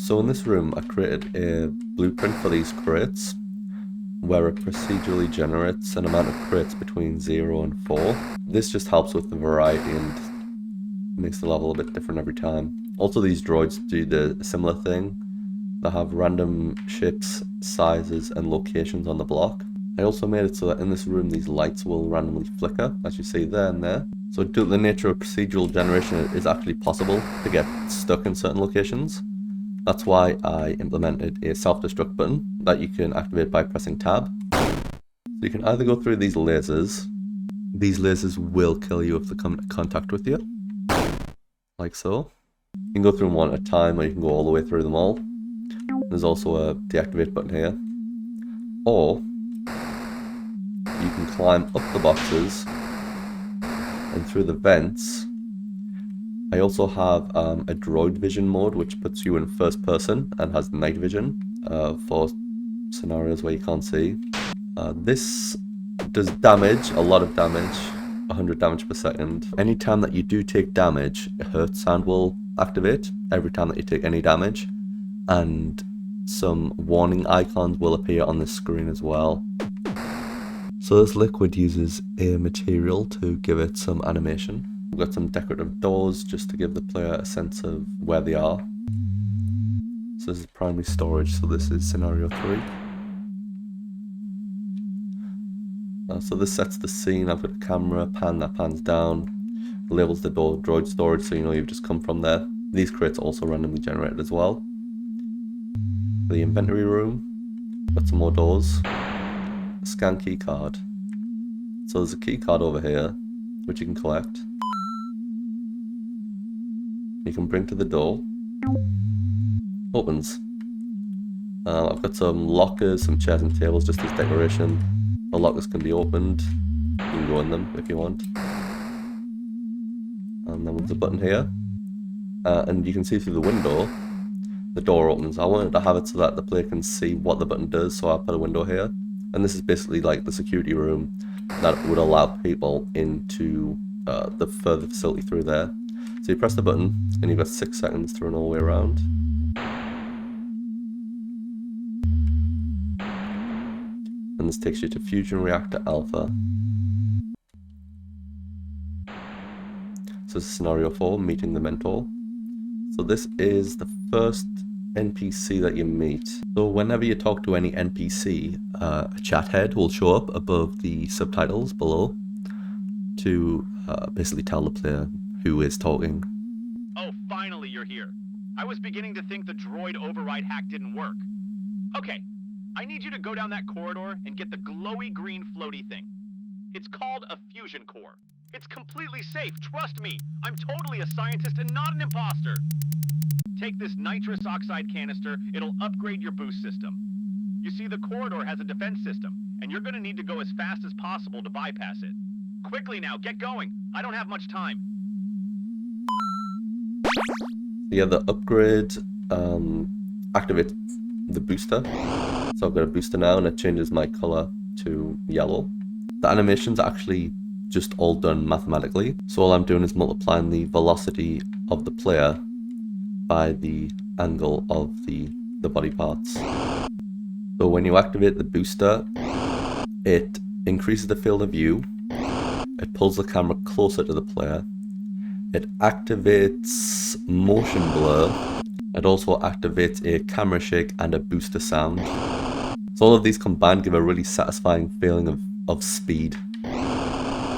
So in this room I created a blueprint for these crates where it procedurally generates an amount of crates between 0 and 4. This just helps with the variety and makes the level a bit different every time. Also, these droids do the similar thing. They have random shapes, sizes and locations on the block. I also made it so that in this room these lights will randomly flicker, as you see there and there. So due to the nature of procedural generation, it is actually possible to get stuck in certain locations. That's why I implemented a self-destruct button that you can activate by pressing tab. So you can either go through these lasers. These lasers will kill you if they come into contact with you, like so. You can go through them one at a time, or you can go all the way through them all. There's also a deactivate button here. Or you can climb up the boxes and through the vents. I also have a droid vision mode, which puts you in first person and has night vision for scenarios where you can't see. This does damage, a lot of damage, 100 damage per second. Anytime that you do take damage, a hurt sound will activate every time that you take any damage, and some warning icons will appear on the screen as well. So this liquid uses a material to give it some animation. We've got some decorative doors just to give the player a sense of where they are. So this is primary storage, so this is scenario 3. So this sets the scene. I've got a camera pan that pans down, labels the door droid storage so you know you've just come from there. These crates are also randomly generated as well. The inventory room, got some more doors. Scan key card. So there's a key card over here which you can collect. You can bring to the door. Opens. I've got some lockers, some chairs and tables just as decoration. The lockers can be opened. You can go in them if you want. And then there's a button here. And you can see through the window, the door opens. I wanted to have it so that the player can see what the button does, so I put a window here. And this is basically like the security room that would allow people into the further facility through there. So you press the button, and you've got 6 seconds to run all the way around. And this takes you to Fusion Reactor Alpha. So this is scenario 4, meeting the mentor. So this is the first NPC that you meet. So whenever you talk to any NPC, a chat head will show up above the subtitles below to basically tell the player who is talking. Oh, finally you're here. I was beginning to think the droid override hack didn't work. Okay, I need you to go down that corridor and get the glowy green floaty thing. It's called a fusion core. It's completely safe, trust me. I'm totally a scientist and not an imposter. Take this nitrous oxide canister, it'll upgrade your boost system. You see, the corridor has a defense system, and you're gonna need to go as fast as possible to bypass it. Quickly now, get going. I don't have much time. Yeah, the upgrade activates the booster. So I've got a booster now and it changes my color to yellow. The animation's actually just all done mathematically. So all I'm doing is multiplying the velocity of the player by the angle of the body parts. So when you activate the booster, it increases the field of view, it pulls the camera closer to the player, it activates motion blur, it also activates a camera shake and a booster sound. So all of these combined give a really satisfying feeling of speed.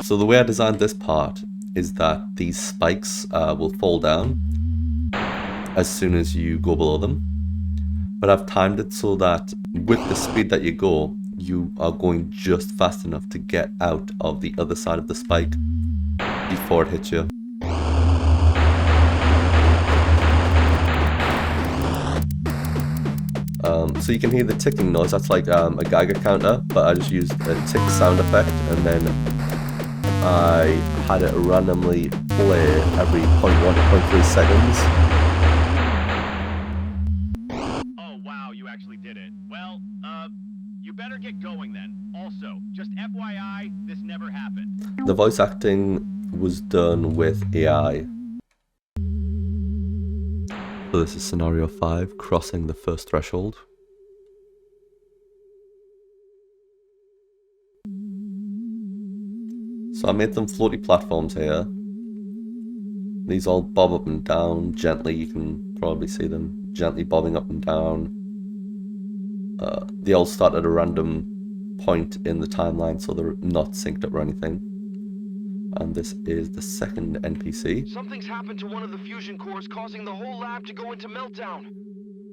So the way I designed this part is that these spikes will fall down as soon as you go below them. But I've timed it so that with the speed that you go, you are going just fast enough to get out of the other side of the spike before it hits you. So you can hear the ticking noise, that's like a Geiger counter, but I just used a tick sound effect and then I had it randomly play every 0.1 to 0.3 seconds. Oh wow, you actually did it. Well, you better get going then. Also, just FYI, this never happened. The voice acting was done with AI. So this is scenario 5, crossing the first threshold. So I made some floaty platforms here. These all bob up and down gently. You can probably see them gently bobbing up and down. They all start at a random point in the timeline, so they're not synced up or anything. And this is the second NPC. Something's happened to one of the fusion cores, causing the whole lab to go into meltdown.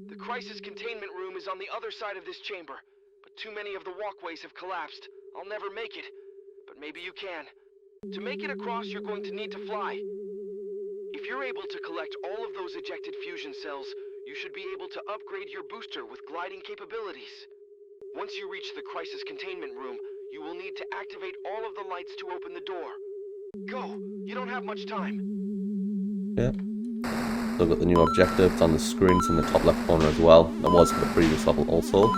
The crisis containment room is on the other side of this chamber, but too many of the walkways have collapsed. I'll never make it, but maybe you can. To make it across, you're going to need to fly. If you're able to collect all of those ejected fusion cells, you should be able to upgrade your booster with gliding capabilities. Once you reach the crisis containment room, you will need to activate all of the lights to open the door. Go! You don't have much time. Yeah. So I've got the new objectives on the screens in the top left corner as well. That was for the previous level also.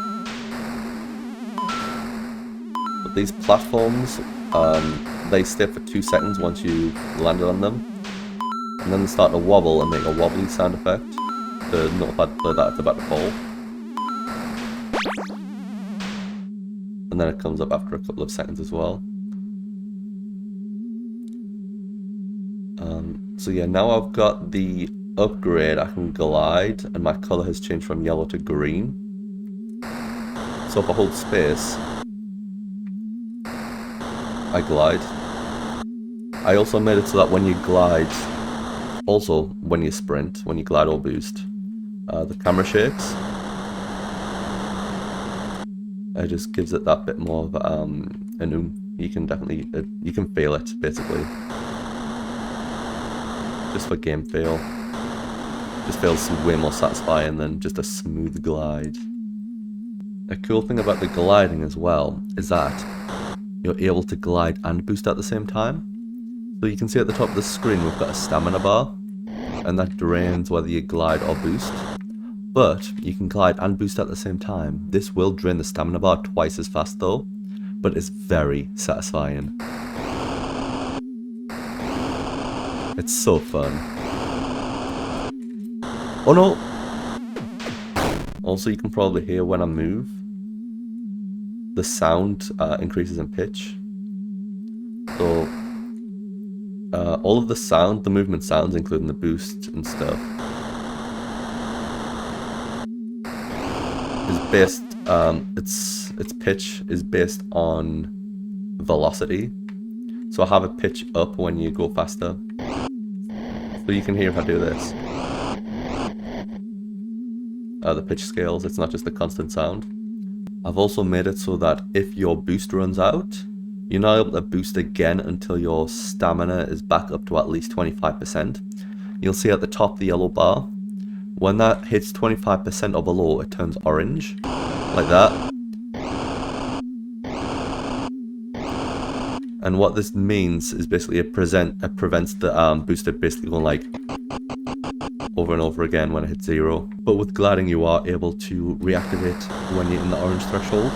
But these platforms, they stay for 2 seconds once you landed on them. And then they start to wobble and make a wobbly sound effect to notify the player that it's about to fall. And then it comes up after a couple of seconds as well. So yeah, now I've got the upgrade, I can glide, and my colour has changed from yellow to green. So if I hold space, I glide. I also made it so that when you glide, also when you sprint, when you glide or boost, the camera shakes. It just gives it that bit more of an you can definitely, you can feel it basically. Just for game feel. Just feels way more satisfying than just a smooth glide. A cool thing about the gliding as well is that you're able to glide and boost at the same time. So you can see at the top of the screen we've got a stamina bar, and that drains whether you glide or boost. But you can glide and boost at the same time. This will drain the stamina bar twice as fast though, but it's very satisfying. It's so fun. Oh no! Also, you can probably hear when I move, the sound increases in pitch. So, all of the sound, the movement sounds, including the boost and stuff, is based, its pitch is based on velocity. So I have a pitch up when you go faster. So you can hear if I do this. The pitch scales, it's not just a constant sound. I've also made it so that if your boost runs out, you're not able to boost again until your stamina is back up to at least 25%. You'll see at the top the yellow bar. When that hits 25% or below, it turns orange, like that. And what this means is basically it prevents the booster basically going like over and over again when it hits 0. But with gliding you are able to reactivate when you're in the orange threshold.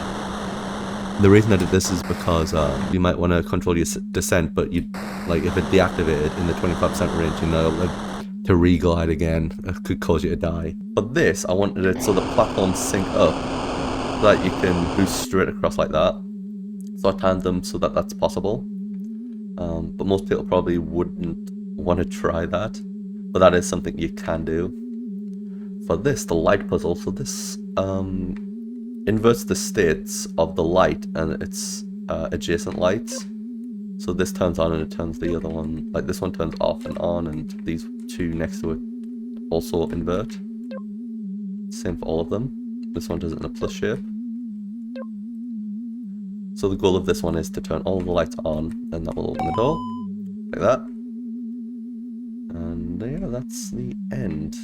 The reason I did this is because you might want to control your descent, but you like if it deactivated in the 25% range, you know, to re-glide again, it could cause you to die. But this, I wanted it so the platforms sync up, so that you can boost straight across like that. So I timed them so that that's possible. But most people probably wouldn't want to try that. But that is something you can do. For this, the light puzzle, so this inverts the states of the light and its adjacent lights. So this turns on and it turns the other one, like this one turns off and on, and these two next to it also invert. Same for all of them. This one does it in a plus shape. So the goal of this one is to turn all of the lights on, and that will open the door, like that. And yeah, that's the end.